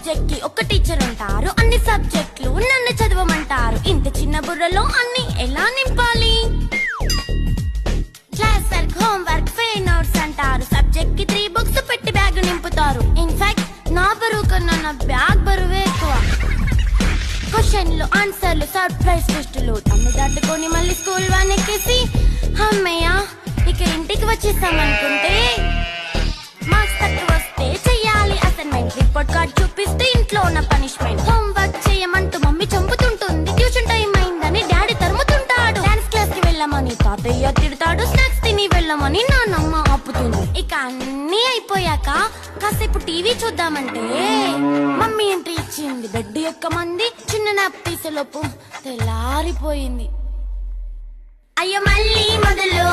Subject కి ఒక teacher ఉంటారు, అన్ని సబ్జెక్టులు నన్ను చదవమంటారు. ఇంత చిన్న బుర్రలో అన్ని ఎలా నింపాలి? Class work, home work, fair notes అంటారు. సబ్జెక్ట్ కి 3 బుక్స్ పెట్టి బ్యాగ్ నింపుతారు. ఇన్ఫాక్ట్ నా బరువు కన్నా నా బ్యాగ్ బరువే ఎక్కువ. క్వశ్చన్లు, ఆన్సర్లు, సర్ప్రైజ్ టెస్టులు తమ్మి దాటుకొని మళ్ళీ స్కూల్ వాన్ ఎక్కేసి అమ్మయ్య ఇక ఇంటికి వచ్చేసామనుకుంటే మార్క్స్ తక్కువ వస్తే చెయ్యాలి అసైన్మెంట్. రిపోర్ట్ కార్డ్ చూపిస్తే ఇంట్లో ఉన్న పనిష్మెంట్. హోమ్ వర్క్ చేయమంటూ మమ్మీ చంపుతుంటుంది. ట్యూషన్ టైం అయిందని డాడీ తరుముతుంటాడు. డాన్స్ క్లాస్ కి వెళ్ళమని తాతయ్య తిడతాడు. స్నాక్స్ తిని వెళ్ళమని నాన్నమ్మ ఆపుతుంది. ఇక అన్నీ అయిపోయాక కాసేపు టీవీ చూద్దామంటే మమ్మీ ఎంట్రీ ఇచ్చింది. బెడ్ యొక్క మంది చిన్న నాప్ తీసేలోపు తెల్లారిపోయింది. అయ్యో మళ్ళీ మొదలు